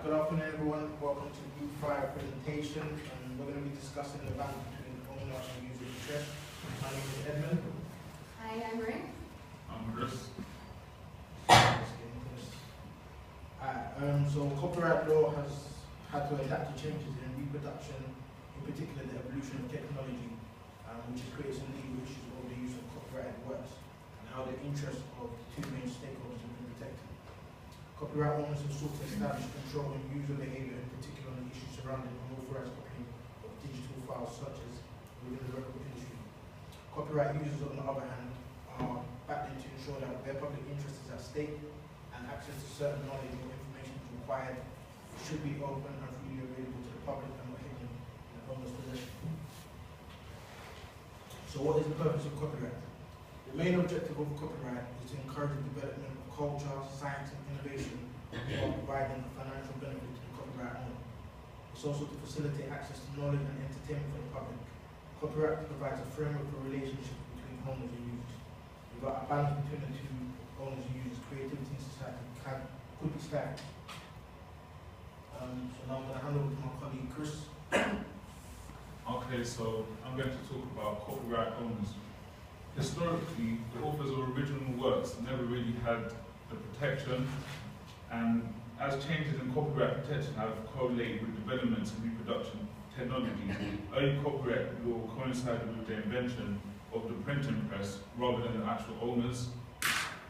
Good afternoon, everyone. Welcome to Group 5 presentation. We're going to be discussing the balance between owner and user interest. My name is Edmund. Hi, I'm Ring. I'm Chris. So copyright law has had to adapt to changes in reproduction, in particular the evolution of technology, which has created some legal issues over the use of copyrighted works and how the interests of the two main stakeholders have been protected. Copyright owners have sought to establish control on user behavior, in particular on the issues surrounding unauthorized copying of digital files, such as within the record industry. Copyright users, on the other hand, are backed in to ensure that their public interest is at stake and access to certain knowledge or information is required. It should be open and freely available to the public and not hidden in the owner's possession. So what is the purpose of copyright? The main objective of copyright is to encourage the development of culture, science and innovation while providing a financial benefit to the copyright owner. It's also to facilitate access to knowledge and entertainment for the public. Copyright provides a framework for relationship between owners and users. Without a balance between the two owners and users, creativity in society could be stagnant. So now I'm going to hand over to my colleague Chris. Okay, so I'm going to talk about copyright owners. Historically, the authors of original works never really had the protection, and as changes in copyright protection have correlated with developments in reproduction technology, early copyright law coincided with the invention of the printing press rather than the actual owners.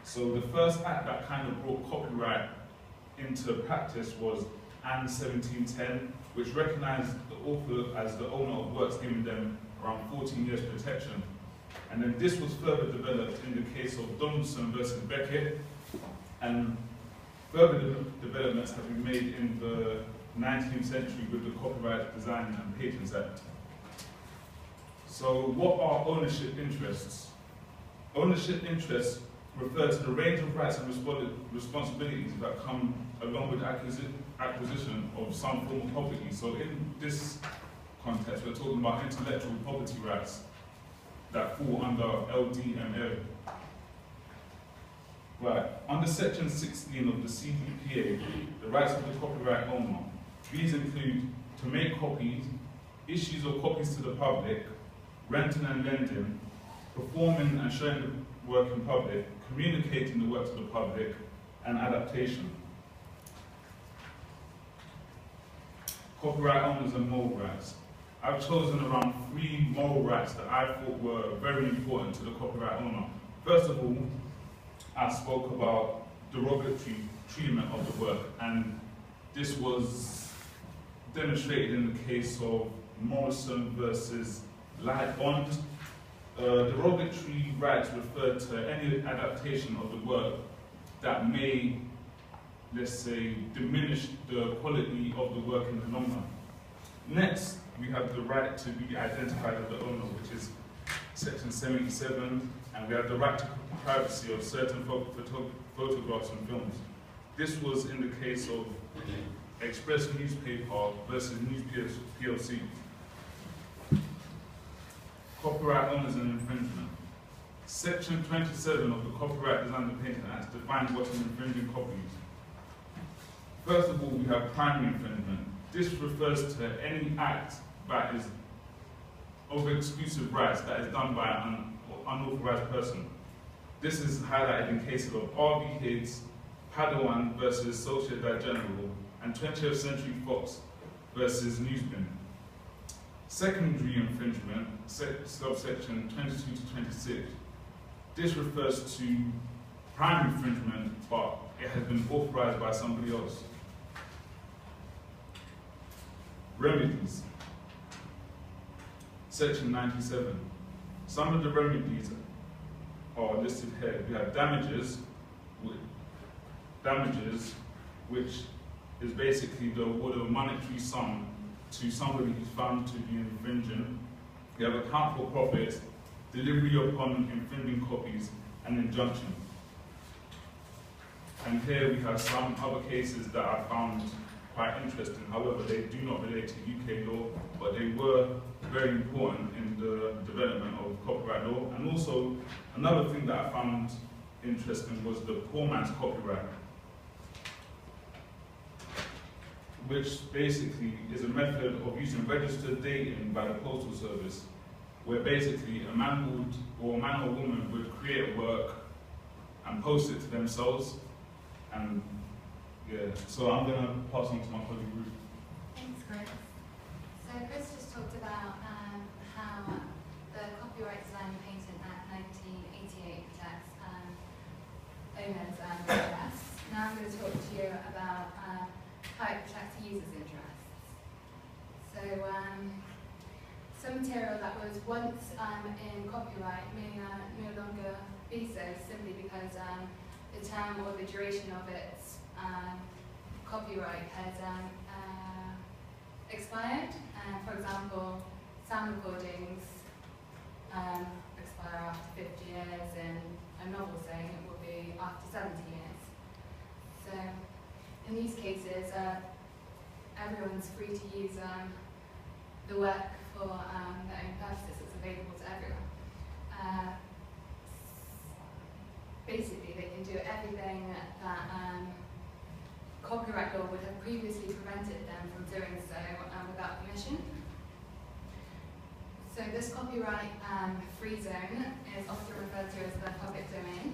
So the first act that kind of brought copyright into practice was Anne 1710, which recognized the author as the owner of works, giving them around 14 years protection. And then this was further developed in the case of Donaldson versus Beckett, and further developments have been made in the 19th century with the Copyright Design and Patents Act. So what are ownership interests? Ownership interests refer to the range of rights and responsibilities that come along with acquisition of some form of property. So in this context, we're talking about intellectual property rights that fall under LDML. Right, under section 16 of the CDPA, the rights of the copyright owner, these include to make copies, issues of copies to the public, renting and lending, performing and showing the work in public, communicating the work to the public, and adaptation. Copyright owners and moral rights. I've chosen around 3 moral rights that I thought were very important to the copyright owner. First of all, I spoke about derogatory treatment of the work, and this was demonstrated in the case of Morrison versus Light Bond. Derogatory rights refer to any adaptation of the work that may, let's say, diminish the quality of the work in the long run. Next, we have the right to be identified as the owner, which is section 77, and we have the right to privacy of certain photographs and films. This was in the case of Express Newspaper versus News PLC. Copyright owners and infringement. Section 27 of the Copyright Design and Patent Act defines what is infringing copies. First of all, we have primary infringement. This refers to any act that is of exclusive rights that is done by an unauthorized person. This is highlighted in cases of R.B. Higgs, Padawan versus Sociedad General, and 20th Century Fox versus Newsbin. Secondary infringement, subsection 22 to 26. This refers to primary infringement, but it has been authorized by somebody else. Remedies. Section 97. Some of the remedies are listed here. We have damages, which is basically the award of a monetary sum to somebody who's found to be infringing. We have account for profits, delivery upon infringing copies, and injunction. And here we have some other cases that I found quite interesting. However, they do not relate to UK law, but they were very important in the development of copyright law. And also, another thing that I found interesting was the poor man's copyright. which basically is a method of using registered dating by the postal service, where basically a man or woman would create a work and post it to themselves. And yeah, so I'm gonna pass on to my colleague Ruth. Thanks, Chris. So Chris just talked about how the Copyright Design and Patent Act 1988 protects owners' interests. Now I'm going to talk to you about how it protects users' interests. So some material that was once in copyright may no longer be so, simply because the term or the duration of its copyright has expired. For example, sound recordings expire after 50 years, and a novel saying it will be after 70 years. So in these cases, everyone's free to use the work for their own purposes. It's available to everyone. Basically, they can do everything that copyright law would have previously prevented them from doing so without permission. So this copyright free zone is often referred to as the public domain,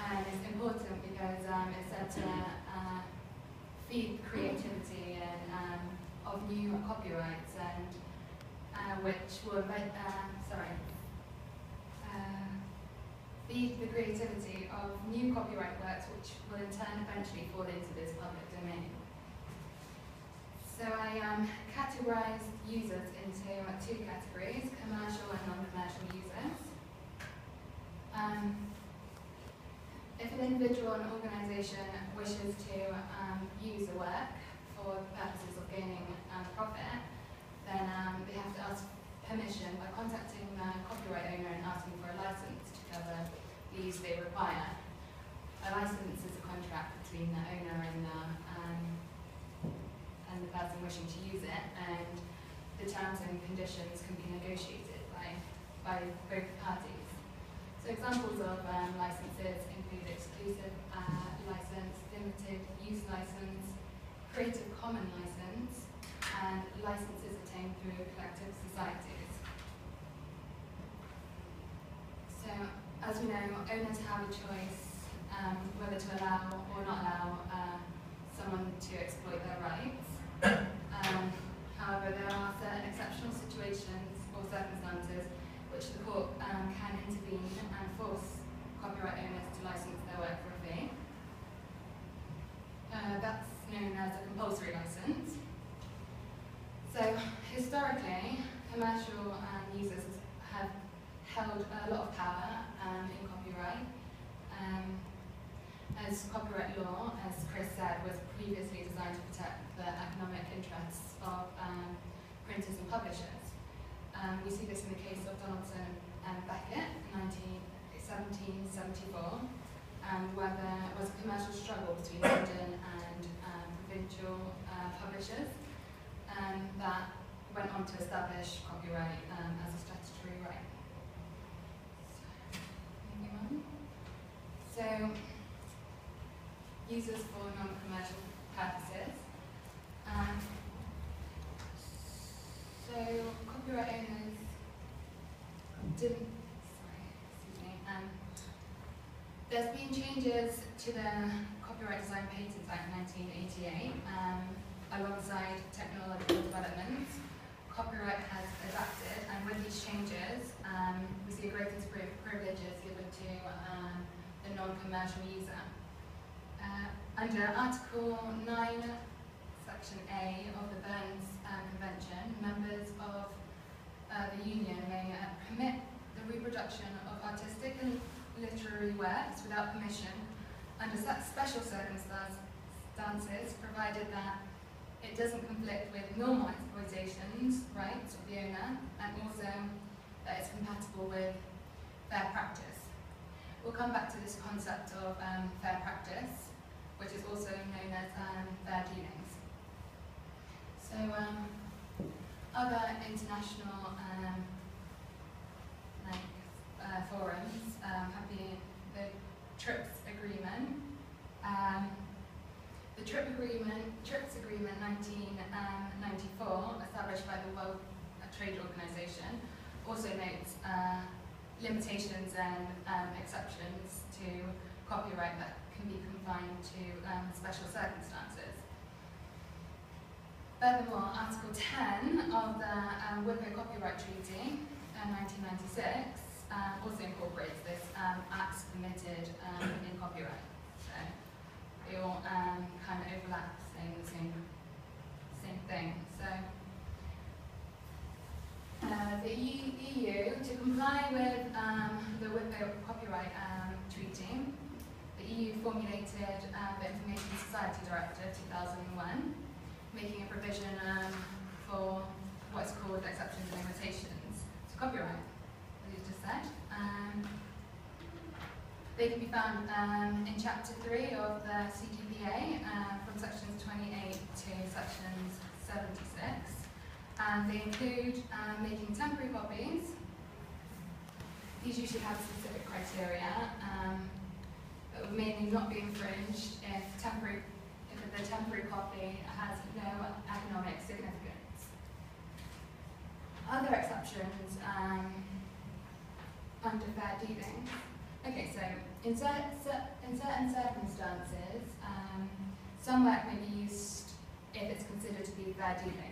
and it's important because it's said to feed creativity and of new copyrights, and which will feed the creativity of new copyright works, which will in turn eventually fall into this public domain. So I categorized users into two categories: commercial and non-commercial users. If an individual or an organisation wishes to use a work for purposes of gaining profit, then they have to ask permission by contacting the copyright owner and asking for a license to cover the use they require. A license is a contract between the owner and the person wishing to use it, and the terms and conditions can be negotiated by both parties. So examples of licenses include exclusive license, limited use license, Creative Commons license, and licenses obtained through collective societies. So, as we know, owners have a choice whether to allow or not allow someone to exploit their rights. However, there are certain exceptional situations or circumstances which the court can intervene and force copyright owners to license their work for a fee. That's known as a compulsory license. So historically, commercial users have held a lot of power in copyright. As copyright law, as Chris said, was previously designed to protect the economic interests of printers and publishers. We see this in the case of Donaldson and Beckett in 1774, where there was a commercial struggle between London and provincial publishers that went on to establish copyright as a statutory right. So, moving on. So, users for non-commercial purposes. So copyright owners didn't, there's been changes to the Copyright Design Patent Act 1988 alongside technological developments. Copyright has adapted, and with these changes, we see a greater degree of privileges given to the non-commercial user. Under Article 9, Section A of the Burns Convention, members of the Union may permit the reproduction of artistic and literary works without permission under such special circumstances, provided that it doesn't conflict with normal exploitations rights of the owner, and also that it's compatible with fair practice. We'll come back to this concept of fair practice, which is also known as fair dealings. So other international forums have been the TRIPS agreement. The TRIPS agreement 1994, established by the World Trade Organization, also notes limitations and exceptions to copyright that can be confined to special circumstances. Furthermore, Article 10 of the WIPO Copyright Treaty 1996 also incorporates this acts permitted in copyright. So they all kind of overlap, saying the same thing. So the EU, to comply with the WIPO Copyright Treaty, the EU formulated the Information Society Directive 2001, making a provision for what's called exceptions and limitations to copyright, as you just said. They can be found in Chapter 3 of the CDPA, from sections 28 to sections 76. And they include making temporary copies. These usually have specific criteria that would mainly not be infringed if the temporary copy has no economic significance. Other exceptions under fair dealing. Okay, so in certain circumstances, some work may be used if it's considered to be fair dealing.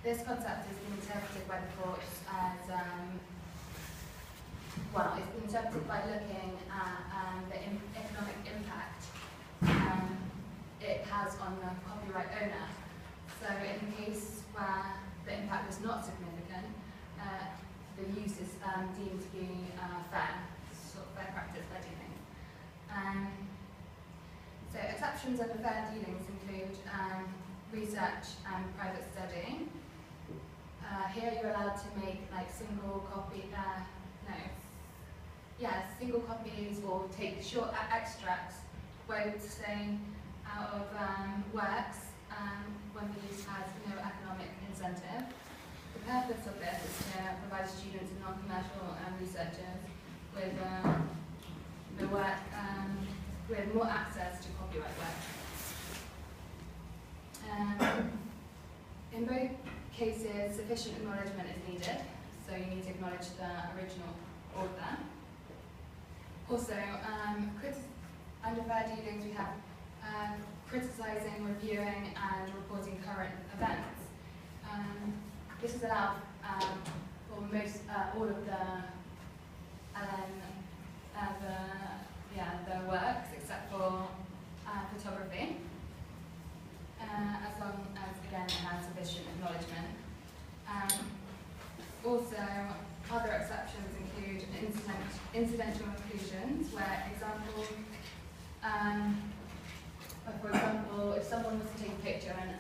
This concept has been interpreted by the courts as, it's been interpreted by looking at the economic impact it has on the copyright owner. So in the case where the impact is not significant, the use is deemed to be fair, sort of fair practice, fair dealing. So exceptions under fair dealings include research and private study. Here you're allowed to make like single copies or take short extracts, quotes, say, out of works when the use has no economic incentive. The purpose of this is to provide students and non-commercial researchers with with more access to copyright work. In both cases, sufficient acknowledgement is needed, so you need to acknowledge the original author. Also, under fair dealings, we have criticising, reviewing, and reporting current events. This is allowed for all of the works except for photography, as long as again it has sufficient acknowledgement. Also, other exceptions include incidental inclusions, where for example, if someone was to take a picture and